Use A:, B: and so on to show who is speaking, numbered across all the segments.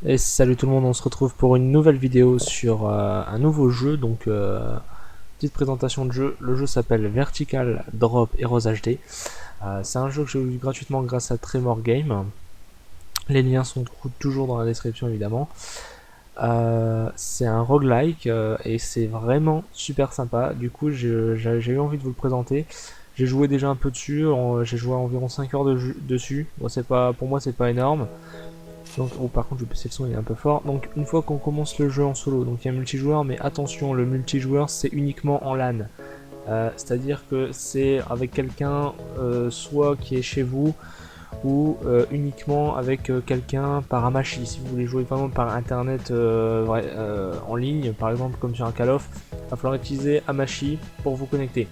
A: Et salut tout le monde, on se retrouve pour une nouvelle vidéo sur un nouveau jeu. Donc petite présentation de jeu. Le jeu s'appelle Vertical Drop Heroes HD. C'est un jeu que j'ai eu gratuitement grâce à Tremor Game. Les liens sont toujours dans la description évidemment. C'est un roguelike et c'est vraiment super sympa. Du coup j'ai eu envie de vous le présenter. J'ai joué déjà un peu dessus, j'ai joué environ 5 heures dessus. Bon, c'est pas, pour moi c'est pas énorme. Donc, oh, par contre, je vais baisser le son, il est un peu fort. Donc, une fois qu'on commence le jeu en solo, donc il y a un multijoueur, mais attention, le multijoueur c'est uniquement en LAN. C'est-à-dire que c'est avec quelqu'un, soit qui est chez vous, ou uniquement avec quelqu'un par Amashi. Si vous voulez jouer vraiment par internet en ligne, par exemple comme sur un Call of, il va falloir utiliser Amashi pour vous connecter.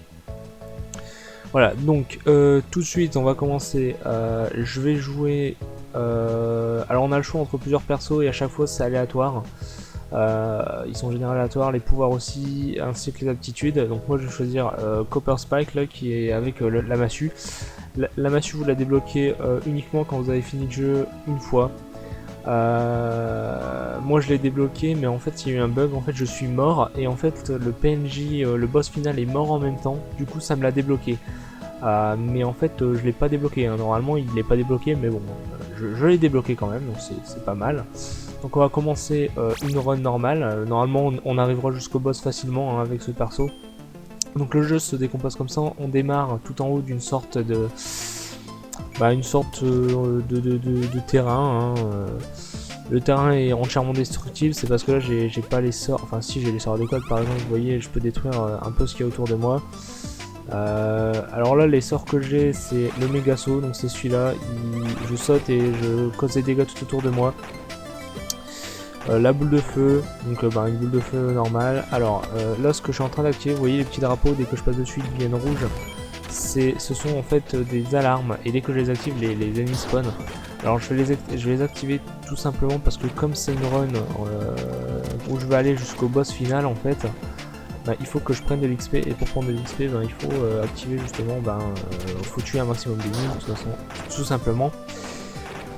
A: Voilà, donc tout de suite on va commencer. Je vais jouer. Alors on a le choix entre plusieurs persos et à chaque fois c'est aléatoire. Ils sont en général aléatoires, les pouvoirs aussi, ainsi que les aptitudes. Donc moi je vais choisir Copper Spike là, qui est avec la massue. La massue vous la débloquez uniquement quand vous avez fini le jeu une fois. Moi je l'ai débloqué, mais en fait il y a eu un bug, en fait je suis mort et en fait le PNJ, le boss final est mort en même temps, du coup ça me l'a débloqué. Mais en fait je l'ai pas débloqué, hein. Normalement il n'est pas débloqué, mais bon, je l'ai débloqué quand même, donc c'est pas mal. Donc on va commencer une run normale. Normalement on arrivera jusqu'au boss facilement, hein, avec ce perso. Donc le jeu se décompose comme ça, on démarre tout en haut d'une sorte de... une sorte de terrain, hein. Le terrain est entièrement destructible, c'est parce que là j'ai pas les sorts, enfin si j'ai les sorts d'école par exemple, vous voyez je peux détruire un peu ce qu'il y a autour de moi. Alors là les sorts que j'ai c'est le méga saut, donc c'est celui-là, je saute et je cause des dégâts tout autour de moi. La boule de feu, donc une boule de feu normale. Alors là ce que je suis en train d'activer, vous voyez les petits drapeaux, dès que je passe dessus ils deviennent rouges. Ce sont en fait des alarmes et dès que je les active les ennemis spawn. Alors je vais les activer tout simplement parce que comme c'est une run où je vais aller jusqu'au boss final en fait, il faut que je prenne de l'XP et pour prendre de l'XP il faut activer justement, faut tuer un maximum d'ennemis de toute façon, tout simplement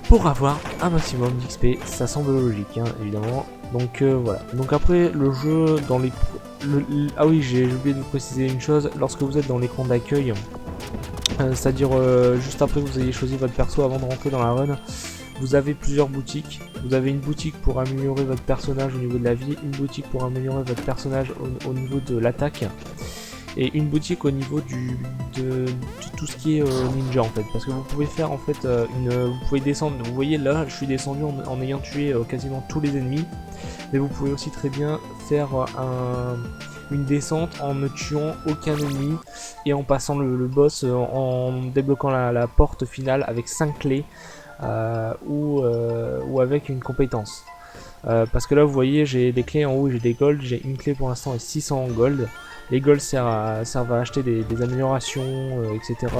A: pour avoir un maximum d'XP. Ça semble logique, hein, évidemment. Donc voilà. Donc après le jeu dans les... ah oui, j'ai oublié de vous préciser une chose. Lorsque vous êtes dans l'écran d'accueil, c'est-à-dire juste après que vous ayez choisi votre perso avant de rentrer dans la run, vous avez plusieurs boutiques. Vous avez une boutique pour améliorer votre personnage au niveau de la vie, une boutique pour améliorer votre personnage au niveau de l'attaque, et une boutique au niveau de tout ce qui est ninja en fait, parce que vous pouvez faire en fait vous pouvez descendre, vous voyez là je suis descendu en ayant tué quasiment tous les ennemis, mais vous pouvez aussi très bien faire une descente en ne tuant aucun ennemi et en passant le boss en débloquant la porte finale avec 5 clés ou avec une compétence. Parce que là vous voyez j'ai des clés en haut, j'ai des gold, j'ai une clé pour l'instant et 600 en gold. Les gold servent à acheter des améliorations, etc.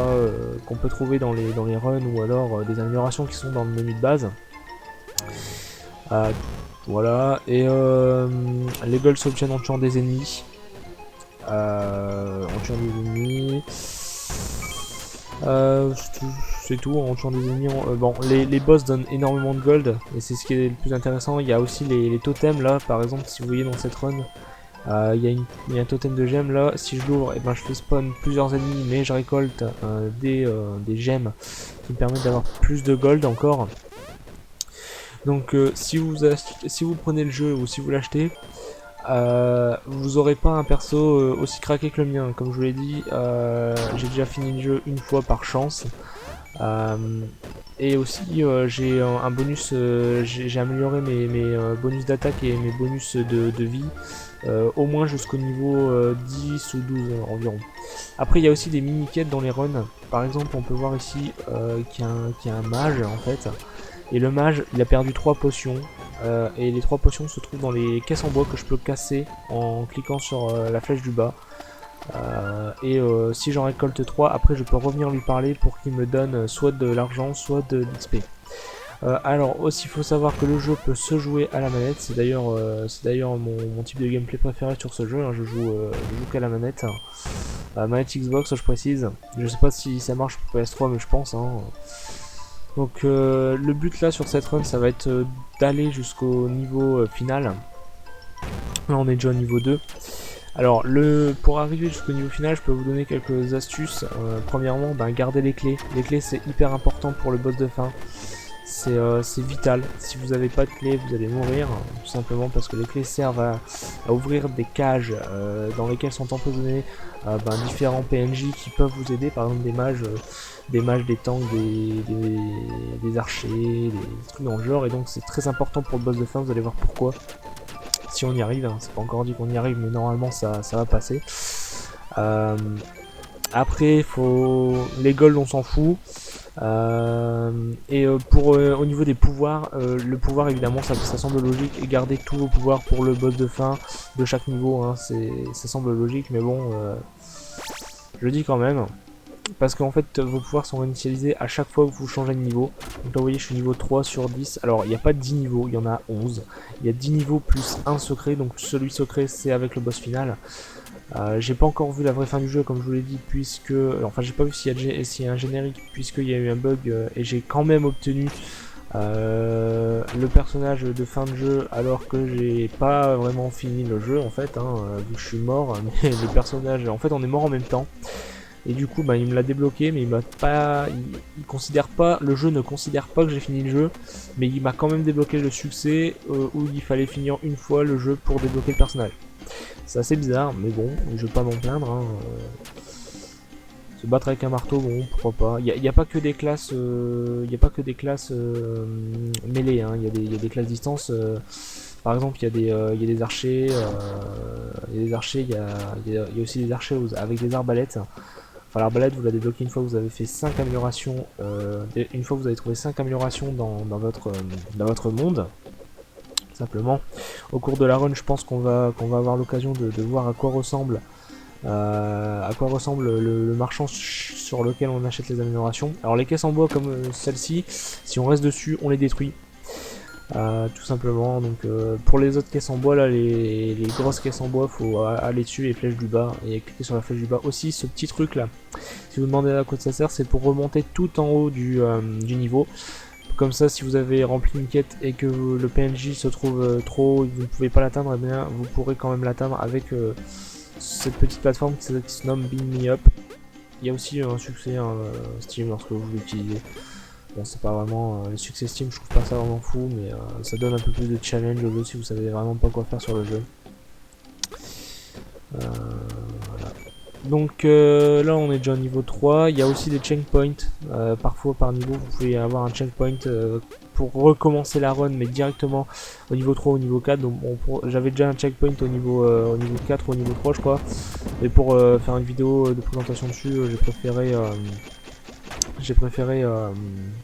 A: Qu'on peut trouver dans les runs, ou alors des améliorations qui sont dans le menu de base. Voilà, et les gold s'obtiennent en tuant des ennemis. C'est tout, en tuant des ennemis. Bon, les boss donnent énormément de gold, et c'est ce qui est le plus intéressant. Il y a aussi les totems là, par exemple, si vous voyez dans cette run, il y a un totem de gemmes là. Si je l'ouvre, et je fais spawn plusieurs ennemis, mais je récolte des gemmes qui me permettent d'avoir plus de gold encore. Donc si vous prenez le jeu ou si vous l'achetez, vous aurez pas un perso aussi craqué que le mien. Comme je vous l'ai dit, j'ai déjà fini le jeu une fois par chance. Et aussi j'ai un bonus, j'ai amélioré mes bonus d'attaque et mes bonus de vie au moins jusqu'au niveau 10 ou 12 environ. Après il y a aussi des mini-quêtes dans les runs. Par exemple on peut voir ici qu'il y a un mage en fait. Et le mage il a perdu 3 potions. Et les 3 potions se trouvent dans les caisses en bois que je peux casser en cliquant sur la flèche du bas. Si j'en récolte 3, après je peux revenir lui parler pour qu'il me donne soit de l'argent, soit de l'XP. Alors aussi il faut savoir que le jeu peut se jouer à la manette, c'est d'ailleurs mon type de gameplay préféré sur ce jeu, hein. Je joue qu'à la manette. Manette Xbox je précise, je sais pas si ça marche pour PS3 mais je pense, hein. Donc le but là sur cette run, ça va être d'aller jusqu'au niveau final. Là on est déjà au niveau 2. Alors pour arriver jusqu'au niveau final, je peux vous donner quelques astuces. Premièrement, garder les clés. Les clés c'est hyper important pour le boss de fin. C'est vital. Si vous n'avez pas de clés, vous allez mourir, tout simplement parce que les clés servent à ouvrir des cages dans lesquelles sont empoisonnés différents PNJ qui peuvent vous aider, par exemple des mages, des tanks, des archers, des trucs dans le genre, et donc c'est très important pour le boss de fin, vous allez voir pourquoi. Si on y arrive, hein, c'est pas encore dit qu'on y arrive, mais normalement ça va passer. Après, les golds on s'en fout. Au niveau des pouvoirs, le pouvoir évidemment ça semble logique, et garder tous vos pouvoirs pour le boss de fin de chaque niveau, hein, ça semble logique, mais bon, je le dis quand même, parce qu'en fait vos pouvoirs sont réinitialisés à chaque fois que vous changez de niveau. Donc là vous voyez je suis niveau 3 sur 10, alors il n'y a pas 10 niveaux, il y en a 11, il y a 10 niveaux plus 1 secret, donc celui secret c'est avec le boss final. J'ai pas encore vu la vraie fin du jeu comme je vous l'ai dit, puisque enfin j'ai pas vu s'il y a un générique, puisqu'il y a eu un bug, et j'ai quand même obtenu le personnage de fin de jeu alors que j'ai pas vraiment fini le jeu en fait, hein, vu que je suis mort, mais le personnage, en fait on est mort en même temps. Et du coup il me l'a débloqué, mais il m'a pas. Il considère pas. Le jeu ne considère pas que j'ai fini le jeu, mais il m'a quand même débloqué le succès où il fallait finir une fois le jeu pour débloquer le personnage. C'est assez bizarre, mais bon, je vais pas m'en plaindre. Hein. Se battre avec un marteau, bon, pourquoi pas. Il n'y a pas que des classes, mêlées. Hein. Il y a des classes distance. Par exemple, il y a des archers. Il y a aussi des archers avec des arbalètes. Enfin, l'arbalète, vous la débloquez une fois que vous avez fait 5 améliorations. Une fois que vous avez trouvé 5 améliorations dans votre monde. Simplement, au cours de la run, je pense qu'on va avoir l'occasion de voir à quoi ressemble le marchand sur lequel on achète les améliorations. Alors les caisses en bois comme celle-ci, si on reste dessus, on les détruit. Tout simplement. Donc pour les autres caisses en bois, là, les grosses caisses en bois, faut aller dessus, les flèches du bas, et cliquer sur la flèche du bas. Aussi, ce petit truc là, si vous demandez à quoi ça sert, c'est pour remonter tout en haut du niveau. Comme ça, si vous avez rempli une quête et que le PNJ se trouve trop haut et que vous ne pouvez pas l'atteindre, eh bien vous pourrez quand même l'atteindre avec cette petite plateforme qui se nomme Beam Me Up. Il y a aussi un succès Steam lorsque vous l'utilisez. Bon, c'est pas vraiment le succès Steam, je trouve pas ça vraiment fou, mais ça donne un peu plus de challenge au jeu si vous savez vraiment pas quoi faire sur le jeu. Voilà. Donc là on est déjà au niveau 3, il y a aussi des checkpoints, parfois par niveau vous pouvez avoir un checkpoint pour recommencer la run, mais directement au niveau 3 au niveau 4, donc j'avais déjà un checkpoint au niveau 4 ou au niveau 3 je crois, et pour faire une vidéo de présentation dessus, j'ai préféré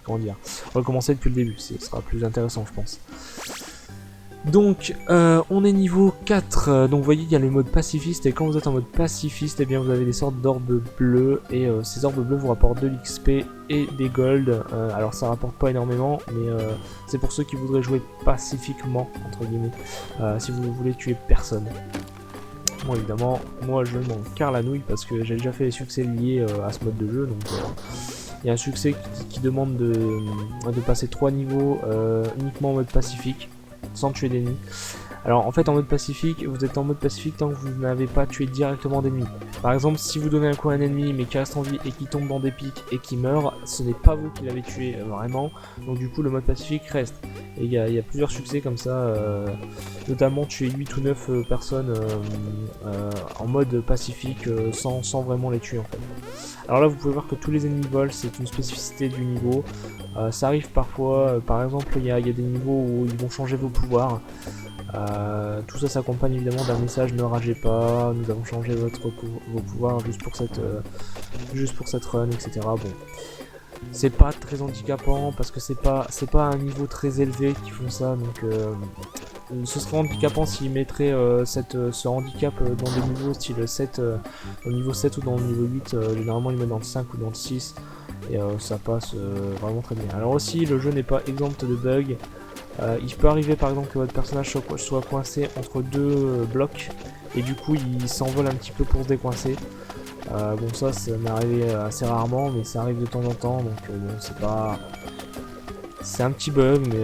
A: comment dire, recommencer depuis le début, ce sera plus intéressant je pense. Donc on est niveau 4, donc vous voyez il y a le mode pacifiste, et quand vous êtes en mode pacifiste, et bien vous avez des sortes d'orbes bleus, et ces orbes bleus vous rapportent de l'XP et des gold. Alors ça rapporte pas énormément, mais c'est pour ceux qui voudraient jouer pacifiquement entre guillemets, si vous voulez tuer personne. Bon évidemment moi je m'en carre la nouille parce que j'ai déjà fait les succès liés à ce mode de jeu, donc il y a un succès qui demande de passer 3 niveaux uniquement en mode pacifique, sans tuer d'ennemis. Alors en fait en mode pacifique, vous êtes en mode pacifique tant que vous n'avez pas tué directement d'ennemis. Par exemple si vous donnez un coup à un ennemi mais qui reste en vie et qui tombe dans des pics et qui meurt, ce n'est pas vous qui l'avez tué vraiment, donc du coup le mode pacifique reste. Et il y a plusieurs succès comme ça, notamment tuer 8 ou 9 personnes en mode pacifique sans vraiment les tuer en fait. Alors là vous pouvez voir que tous les ennemis volent, c'est une spécificité du niveau. Ça arrive parfois, par exemple il y a des niveaux où ils vont changer vos pouvoirs. Tout ça s'accompagne évidemment d'un message: ne ragez pas, nous avons changé vos pouvoirs juste pour cette run, etc. Bon, c'est pas très handicapant parce que c'est pas un niveau très élevé qui font ça, donc ce serait handicapant s'ils mettraient ce handicap dans des niveaux style 7, au niveau 7 ou dans le niveau 8, généralement ils mettent dans le 5 ou dans le 6, et ça passe vraiment très bien. Alors aussi le jeu n'est pas exempt de bugs. Il peut arriver par exemple que votre personnage soit coincé entre deux blocs et du coup il s'envole un petit peu pour se décoincer. Bon ça m'est arrivé assez rarement, mais ça arrive de temps en temps, donc bon C'est un petit bug, mais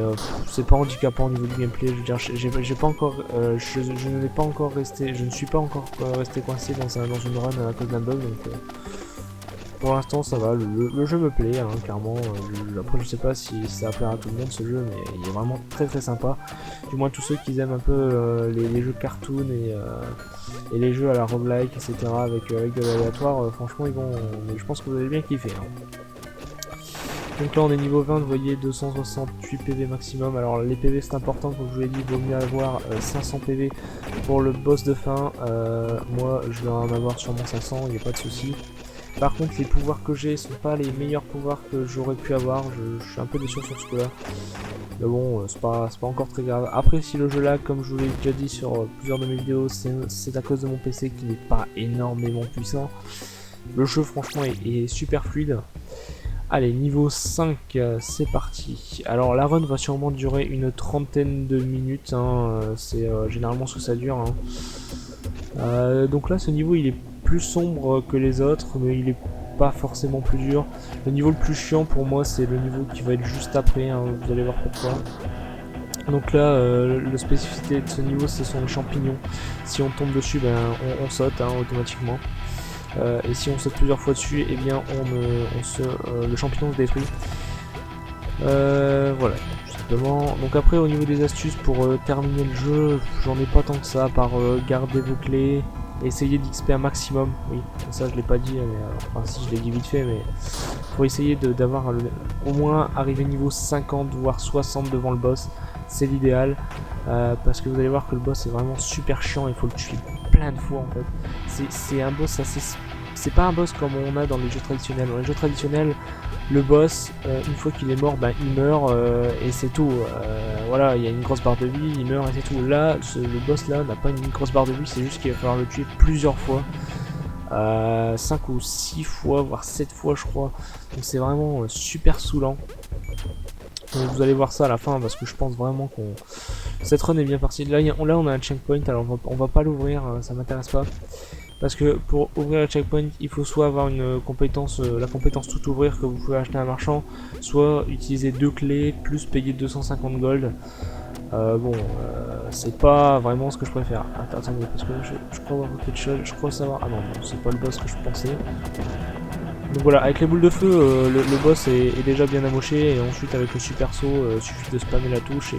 A: c'est pas handicapant au niveau du gameplay. Je veux dire, j'ai pas encore, je n'ai pas encore resté, je ne suis pas encore resté coincé dans une run à cause d'un bug. Donc, pour l'instant, ça va. Le jeu me plaît, hein, clairement. Après, je sais pas si ça va plaire à tout le monde ce jeu, mais il est vraiment très très sympa. Du moins tous ceux qui aiment un peu les jeux cartoon et les jeux à la roguelike, etc. avec de l'aléatoire, franchement, je pense que vous allez bien kiffer. Hein. Donc là on est niveau 20, vous voyez 268 PV maximum. Alors les PV c'est important, comme je vous l'ai dit, il vaut mieux avoir 500 PV pour le boss de fin. Moi je vais en avoir sûrement 500, il n'y a pas de souci. Par contre les pouvoirs que j'ai sont pas les meilleurs pouvoirs que j'aurais pu avoir, je suis un peu déçu sur ce coup là. Mais bon, c'est pas encore très grave. Après si le jeu lag, comme je vous l'ai déjà dit sur plusieurs de mes vidéos, c'est à cause de mon PC qui n'est pas énormément puissant. Le jeu franchement est super fluide. Allez, niveau 5, c'est parti. Alors la run va sûrement durer une trentaine de minutes, hein, c'est généralement ce que ça dure. Hein. Donc là ce niveau il est plus sombre que les autres, mais il est pas forcément plus dur. Le niveau le plus chiant pour moi c'est le niveau qui va être juste après, hein, vous allez voir pourquoi. Donc là, la spécificité de ce niveau ce sont les champignons. Si on tombe dessus, ben, on saute hein, automatiquement. Et si on saute plusieurs fois dessus, et eh bien le champignon se détruit. Voilà, tout simplement. Donc après au niveau des astuces pour terminer le jeu, j'en ai pas tant que ça, par garder vos clés, essayer d'XP un maximum. Oui, ça je l'ai pas dit, mais, enfin si je l'ai dit vite fait, mais faut essayer d'avoir au moins arriver niveau 50 voire 60 devant le boss, c'est l'idéal. Parce que vous allez voir que le boss est vraiment super chiant, il faut le tuer plein de fois en fait. C'est un boss assez... C'est pas un boss comme on a dans les jeux traditionnels. Dans les jeux traditionnels, le boss, une fois qu'il est mort, ben, il meurt et c'est tout. Voilà, il y a une grosse barre de vie, il meurt et c'est tout. Là, le boss là n'a pas une grosse barre de vie, c'est juste qu'il va falloir le tuer plusieurs fois. 5 ou 6 fois, voire 7 fois je crois. Donc c'est vraiment super saoulant. Donc vous allez voir ça à la fin parce que je pense vraiment qu'on... Cette run est bien partie. Là on a un checkpoint, alors on va pas l'ouvrir, ça m'intéresse pas. Parce que pour ouvrir le checkpoint, il faut soit avoir une compétence, la compétence tout ouvrir que vous pouvez acheter à un marchand, soit utiliser 2 clés plus payer 250 gold. Bon, c'est pas vraiment ce que je préfère. Attendez, parce que je crois avoir quelque chose, je crois savoir... Ah non, c'est pas le boss que je pensais. Donc voilà, avec les boules de feu, le boss est déjà bien amoché, et ensuite avec le super saut, il suffit de spammer la touche,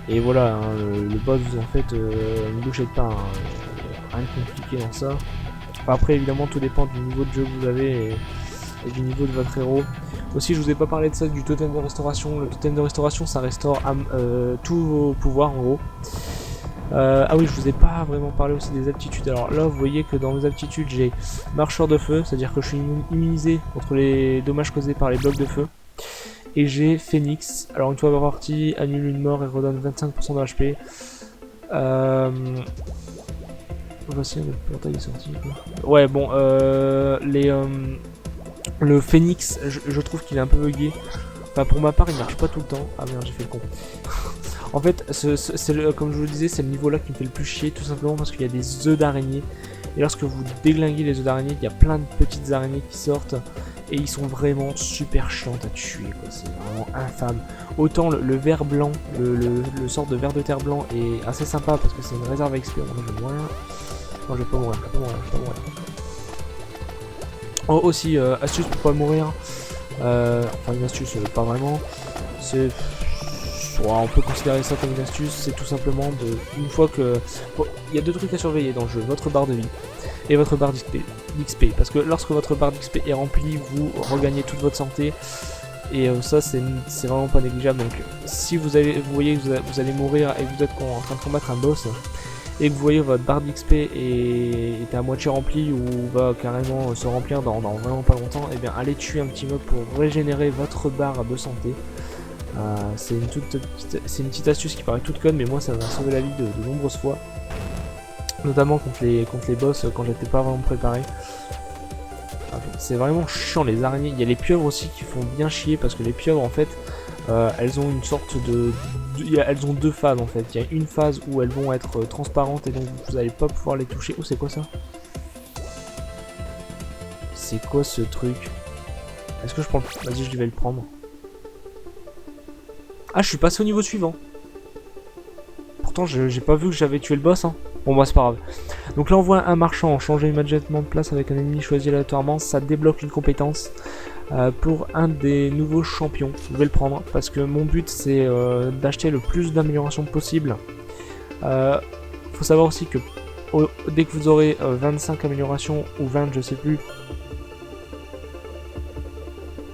A: et voilà, hein, le boss en fait une bouchée de pain, hein, rien de compliqué dans ça. Enfin, après évidemment tout dépend du niveau de jeu que vous avez et du niveau de votre héros. Aussi je vous ai pas parlé de ça, du totem de restauration. Le totem de restauration ça restaure tous vos pouvoirs en gros. Ah oui, je vous ai pas vraiment parlé aussi des aptitudes. Alors là, vous voyez que dans mes aptitudes, j'ai marcheur de feu, c'est-à-dire que je suis immunisé contre les dommages causés par les blocs de feu. Et j'ai phoenix. Alors une fois parti, annule une mort et redonne 25% de HP. Voici le portail est sorti. Ouais, bon, le phoenix, je trouve qu'il est un peu bugué. Enfin, pour ma part, il marche pas tout le temps. Ah merde, j'ai fait le con. En fait, comme je vous le disais, c'est le niveau là qui me fait le plus chier, tout simplement parce qu'il y a des œufs d'araignée. Et lorsque vous déglinguez les œufs d'araignée, il y a plein de petites araignées qui sortent. Et ils sont vraiment super chiants à tuer, quoi. C'est vraiment infâme. Autant le ver blanc, le sort de ver de terre blanc est assez sympa parce que c'est une réserve à XP. Moi, je vais mourir. Non, je vais pas mourir, je vais pas mourir. Oh, aussi, astuce pour pas mourir. Enfin, une astuce, pas vraiment. C'est... on peut considérer ça comme une astuce, c'est tout simplement une fois que... Bon, il y a 2 trucs à surveiller dans le jeu, votre barre de vie et votre barre d'XP. Parce que lorsque votre barre d'XP est remplie, vous regagnez toute votre santé. Et ça, c'est vraiment pas négligeable. Donc si vous voyez que vous allez mourir et que vous êtes en train de combattre un boss, et que vous voyez votre barre d'XP est à moitié remplie ou va carrément se remplir dans vraiment pas longtemps, et bien allez tuer un petit mob pour régénérer votre barre de santé. C'est une petite astuce qui paraît toute conne, mais moi ça m'a sauvé la vie de nombreuses fois, notamment contre les boss quand j'étais pas vraiment préparé. C'est vraiment chiant les araignées. Il y a les pieuvres aussi qui font bien chier parce que les pieuvres en fait elles ont une sorte elles ont 2 phases en fait. Il y a une phase où elles vont être transparentes et donc vous allez pas pouvoir les toucher. Oh, c'est quoi ça? C'est quoi ce truc? Est-ce que je prends le... Vas-y, je vais le prendre. Ah, je suis passé au niveau suivant. Pourtant, j'ai pas vu que j'avais tué le boss. Hein. Bon, bah, c'est pas grave. Donc là, on voit un marchand changer immédiatement de place avec un ennemi choisi aléatoirement. Ça débloque une compétence pour un des nouveaux champions. Je vais le prendre parce que mon but, c'est d'acheter le plus d'améliorations possible. Faut savoir aussi que dès que vous aurez 25 améliorations ou 20, je sais plus,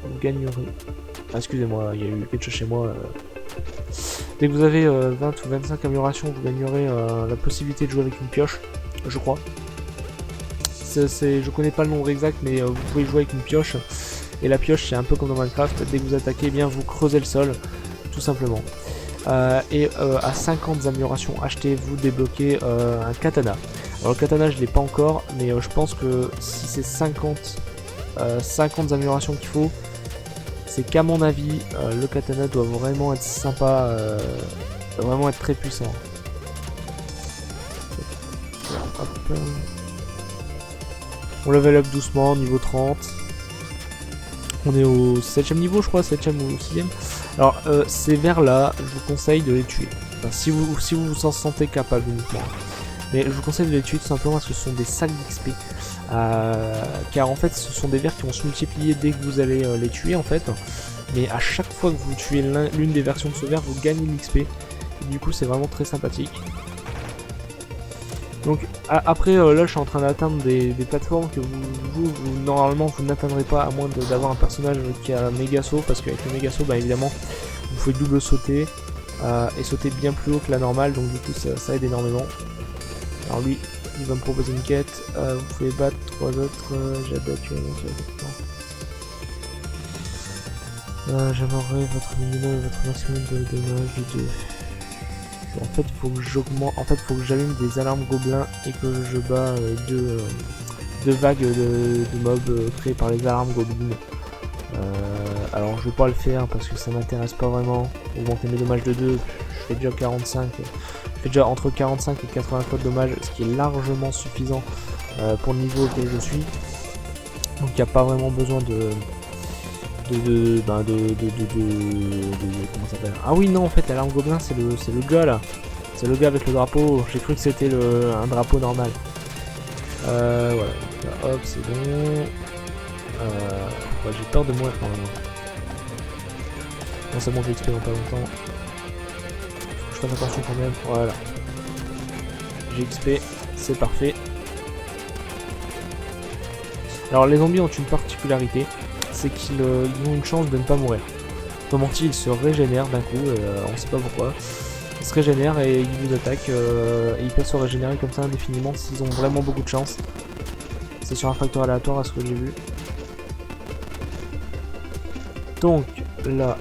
A: vous gagnerez. Ah, excusez-moi, il y a eu quelque chose chez moi. Dès que vous avez 20 ou 25 améliorations, vous gagnerez la possibilité de jouer avec une pioche, je crois. Je connais pas le nombre exact, mais vous pouvez jouer avec une pioche. Et la pioche, c'est un peu comme dans Minecraft. Dès que vous attaquez, eh bien vous creusez le sol, tout simplement. À 50 améliorations achetées, vous débloquez un katana. Alors le katana, je l'ai pas encore, mais je pense que si c'est 50 améliorations qu'il faut, c'est qu'à mon avis, le katana doit vraiment être sympa, doit vraiment être très puissant. Hop. On level up doucement, niveau 30. On est au 7ème niveau, je crois, 7ème ou 6ème. Alors, ces vers là, je vous conseille de les tuer. Enfin, si vous vous en sentez capable uniquement. Mais je vous conseille de les tuer tout simplement parce que ce sont des sacs d'XP. Car en fait, ce sont des vers qui vont se multiplier dès que vous allez les tuer en fait. Mais à chaque fois que vous tuez l'une des versions de ce ver, vous gagnez l'XP. Du coup, c'est vraiment très sympathique. Donc après là je suis en train d'atteindre des plateformes que normalement vous n'atteindrez pas à moins d'avoir un personnage qui a un méga saut, parce qu'avec le méga saut bah évidemment vous pouvez double sauter et sauter bien plus haut que la normale, donc du coup ça aide énormément. Alors lui il va me proposer une quête, vous pouvez battre 3 autres, j'ai abattu j'aimerais votre minimum et votre maximum de dommages de 2. En fait, il faut que j'augmente. En fait, il faut que j'allume des alarmes gobelins et que je bats deux vagues de mobs créés par les alarmes gobelins. Alors, je vais pas le faire parce que ça m'intéresse pas vraiment. Augmenter mes dommages de 2, je fais déjà 45. Je fais déjà entre 45 et 80 fois de dommages, ce qui est largement suffisant pour le niveau auquel je suis. Donc, il n'y a pas vraiment besoin de comment ça s'appelle. Ah oui non, en fait l'alarme gobelin c'est le gars là, c'est le gars avec le drapeau. J'ai cru que c'était un drapeau normal. Voilà, là, hop c'est bon. Ouais, j'ai peur de mourir quand même. Non c'est bon, j'ai XP dans pas longtemps. Je fais attention quand même. Voilà, j'ai XP, c'est parfait. Alors les zombies ont une particularité, c'est qu'ils ont une chance de ne pas mourir. Autrement dit, ils se régénèrent d'un coup, on sait pas pourquoi. Ils se régénèrent et ils vous attaquent, et ils peuvent se régénérer comme ça indéfiniment s'ils ont vraiment beaucoup de chance. C'est sur un facteur aléatoire à ce que j'ai vu. Donc là,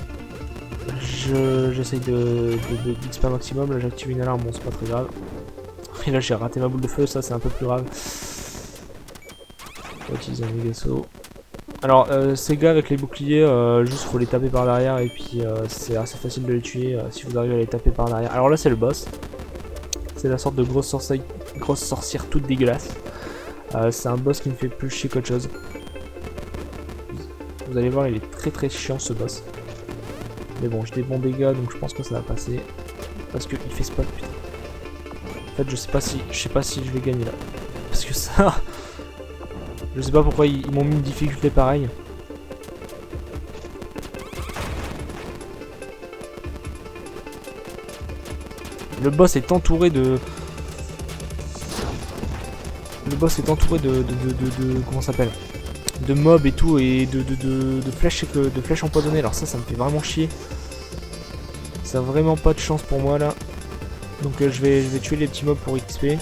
A: j'essaye de d'XP maximum, là j'active une alarme, bon c'est pas très grave. Et là j'ai raté ma boule de feu, ça c'est un peu plus grave. On va utiliser un méga saut. Alors ces gars avec les boucliers, juste faut les taper par derrière et puis c'est assez facile de les tuer si vous arrivez à les taper par derrière. Alors là c'est le boss, c'est la sorte de grosse sorcière toute dégueulasse. C'est un boss qui me fait plus chier qu'autre chose. Vous allez voir, il est très très chiant ce boss. Mais bon, j'ai des bons dégâts donc je pense que ça va passer. Parce qu'il fait spot, putain. En fait je sais pas si je vais gagner là. Parce que ça... Je sais pas pourquoi ils m'ont mis une difficulté pareille. Le boss est entouré de... comment ça s'appelle? De mobs et tout, et de flèches empoisonnées. Alors ça me fait vraiment chier. Ça a vraiment pas de chance pour moi là. Donc je vais tuer les petits mobs pour XP.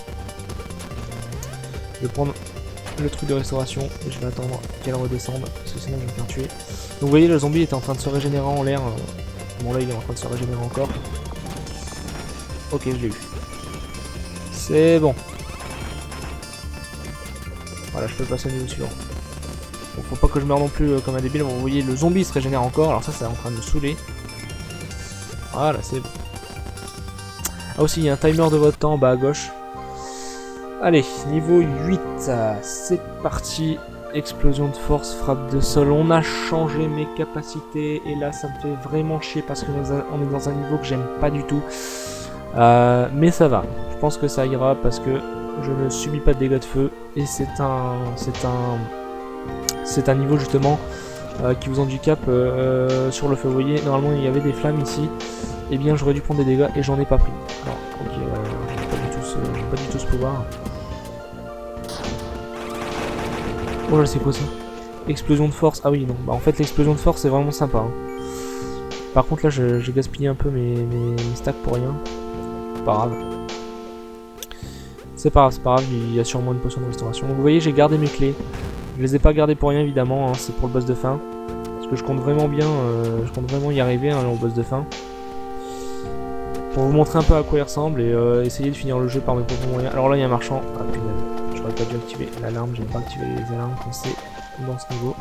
A: Je vais prendre le truc de restauration et je vais attendre qu'elle redescende parce que sinon je vais me faire tuer. Donc vous voyez, le zombie était en train de se régénérer en l'air. Bon là il est en train de se régénérer encore. Ok, je l'ai eu. C'est bon. Voilà, je peux passer au niveau suivant. Bon, faut pas que je meure non plus comme un débile. Bon, vous voyez, le zombie se régénère encore. Alors ça c'est en train de me saouler. Voilà, c'est bon. Ah aussi, il y a un timer de votre temps en bas à gauche. Allez, niveau 8, c'est parti. explosion de force, frappe de sol. On a changé mes capacités et là ça me fait vraiment chier parce que on est dans un niveau que j'aime pas du tout. Mais ça va, je pense que ça ira parce que je ne subis pas de dégâts de feu et c'est un niveau justement qui vous handicape sur le feu. Vous voyez, normalement il y avait des flammes ici, et bien j'aurais dû prendre des dégâts et j'en ai pas pris. Alors ok, j'ai pas du tout ce pouvoir. Oh là, c'est quoi ça? Explosion de force. Ah oui, non. Bah, en fait, l'explosion de force, c'est vraiment sympa. Hein. Par contre, là, j'ai gaspillé un peu mes stacks pour rien. C'est pas grave. C'est pas grave, il y a sûrement une potion de restauration. Donc, vous voyez, j'ai gardé mes clés. Je les ai pas gardées pour rien, évidemment. Hein. C'est pour le boss de fin. Parce que je compte vraiment bien, je compte vraiment y arriver hein, au boss de fin. Pour vous montrer un peu à quoi il ressemble et essayer de finir le jeu par mes propres moyens. Alors là, il y a un marchand. Ah punaise. J'aurais pas dû activer l'alarme, j'aime pas activer les alarmes quand c'est dans ce niveau.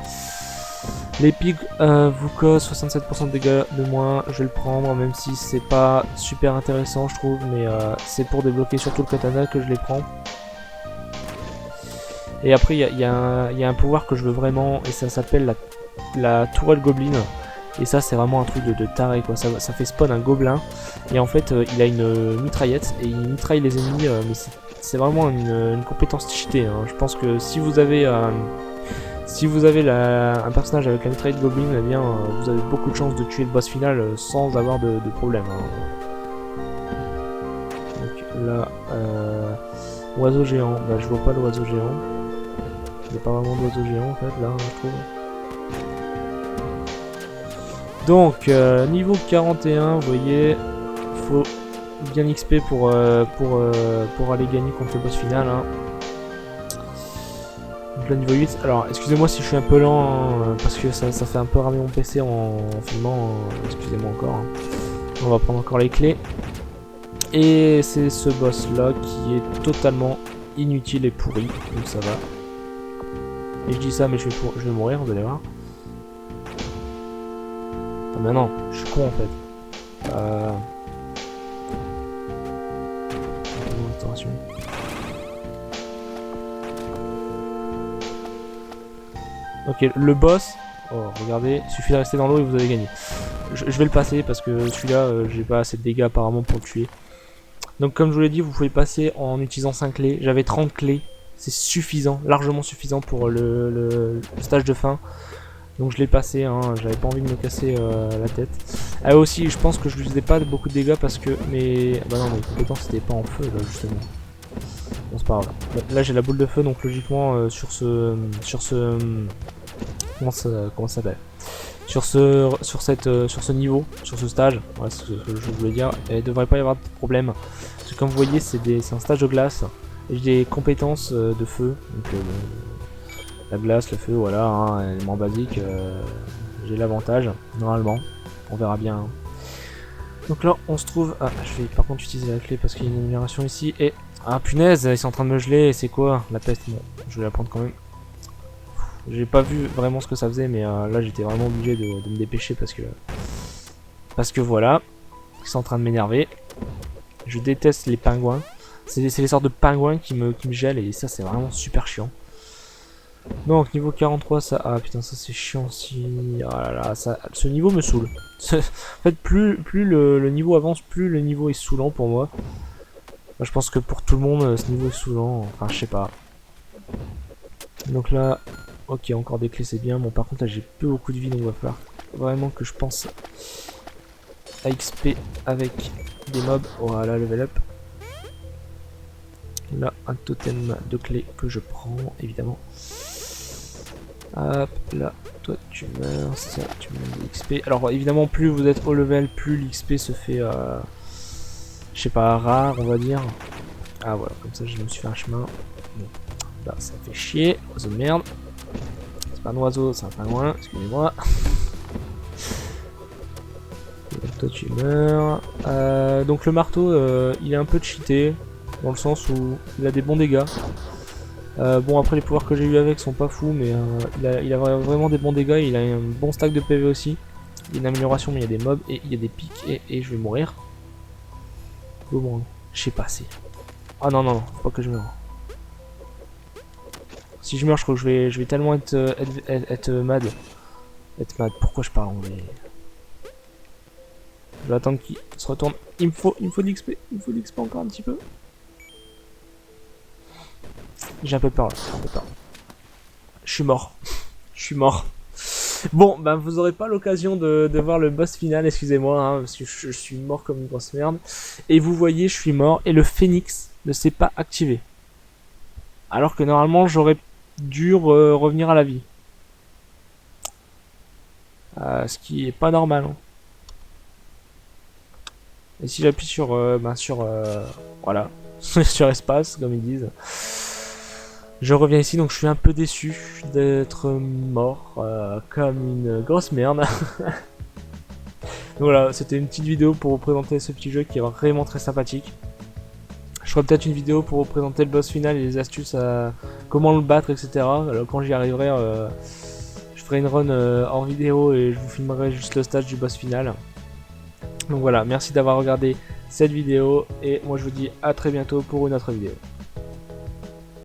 A: Les pigs vous causent 67% de dégâts de moins, je vais le prendre même si c'est pas super intéressant je trouve, mais c'est pour débloquer surtout le katana que je les prends. Et après il y a un pouvoir que je veux vraiment et ça s'appelle la tourelle goblin. Et ça c'est vraiment un truc de taré quoi, ça fait spawn un gobelin et en fait il a une mitraillette et il mitraille les ennemis mais c'est vraiment une compétence cheatée hein. Je pense que si vous avez un personnage avec la mitraillette goblin, eh bien vous avez beaucoup de chances de tuer le boss final sans avoir de problème hein. Donc là oiseau géant, bah je vois pas l'oiseau géant. Il n'y a pas vraiment d'oiseau géant en fait là je trouve. Donc niveau 41, vous voyez, faut bien XP pour aller gagner contre le boss final hein. Donc là niveau 8, alors excusez-moi si je suis un peu lent hein, parce que ça fait un peu ramer mon PC en filmant, excusez-moi encore hein. On va prendre encore les clés. Et c'est ce boss là qui est totalement inutile et pourri, donc ça va. Et je dis ça mais je vais mourir, vous allez voir. Ah mais non, je suis con en fait. Restauration. Ok, le boss. Oh, regardez, il suffit de rester dans l'eau et vous avez gagné. Je vais le passer parce que celui-là, j'ai pas assez de dégâts apparemment pour le tuer. Donc comme je vous l'ai dit, vous pouvez passer en utilisant 5 clés. J'avais 30 clés. C'est suffisant, largement suffisant pour le stage de fin. Donc je l'ai passé, hein, j'avais pas envie de me casser la tête. Ah aussi, je pense que je lui faisais pas beaucoup de dégâts parce que mes... Bah non, mes compétences n'étaient pas en feu là justement. Bon c'est pas grave. Là j'ai la boule de feu donc logiquement sur ce... Comment ça s'appelle? Sur ce niveau, sur ce stage, voilà ce que je voulais dire, il devrait pas y avoir de problème. Parce que comme vous voyez c'est un stage de glace et j'ai des compétences de feu. Donc la glace, le feu, voilà, hein, élément basique, j'ai l'avantage, normalement, on verra bien. Hein. Donc là, on se trouve... Ah, je vais par contre utiliser la clé parce qu'il y a une amélioration ici, et... Ah punaise, ils sont en train de me geler, c'est quoi? La peste, bon, je vais la prendre quand même. J'ai pas vu vraiment ce que ça faisait, mais là j'étais vraiment obligé de me dépêcher parce que voilà, ils sont en train de m'énerver. Je déteste les pingouins, c'est les sortes de pingouins qui me gèlent, et ça c'est vraiment super chiant. Donc niveau 43 ça... Ah putain ça c'est chiant si... Ah là là, ce niveau me saoule. En fait plus le niveau avance, plus le niveau est saoulant pour moi. Enfin, je pense que pour tout le monde ce niveau est saoulant, enfin je sais pas. Donc là, ok encore des clés c'est bien, bon par contre là j'ai peu beaucoup de vie donc il va falloir vraiment que je pense à XP avec des mobs. Voilà level up. Là un totem de clés que je prends évidemment. Hop, là, toi tu meurs, ça, tu meurs de l'XP. Alors évidemment, plus vous êtes haut level, plus l'XP se fait, je sais pas, rare, on va dire. Ah voilà, comme ça je me suis fait un chemin. Bon, là ça fait chier, oiseau de merde. C'est pas un oiseau, c'est un pingouin, excusez-moi. Toi tu meurs. Donc le marteau, il est un peu cheaté, dans le sens où il a des bons dégâts. Bon après les pouvoirs que j'ai eu avec sont pas fous mais il a vraiment des bons dégâts, il a un bon stack de PV aussi. Il y a une amélioration mais il y a des mobs et il y a des pics et je vais mourir. Bon, je sais pas si. Ah non non non, faut pas que je meure. Si je meurs, je crois que je vais tellement être mad. Être mad, pourquoi je parle anglais? Je vais attendre qu'il se retourne. Il me faut de l'XP. Il me faut de l'XP encore un petit peu. J'ai un peu peur là, j'ai un peu peur. Je suis mort. Je suis mort. Bon, ben vous aurez pas l'occasion de voir le boss final, excusez-moi, hein, parce que je suis mort comme une grosse merde. Et vous voyez, je suis mort et le phénix ne s'est pas activé. Alors que normalement, j'aurais dû revenir à la vie. Ce qui est pas normal. Hein. Et si j'appuie sur, voilà, sur espace, comme ils disent, je reviens ici, donc je suis un peu déçu d'être mort comme une grosse merde. Donc voilà, c'était une petite vidéo pour vous présenter ce petit jeu qui est vraiment très sympathique. Je ferai peut-être une vidéo pour vous présenter le boss final et les astuces à comment le battre, etc. Alors, quand j'y arriverai, je ferai une run hors vidéo et je vous filmerai juste le stage du boss final. Donc voilà, merci d'avoir regardé cette vidéo et moi je vous dis à très bientôt pour une autre vidéo.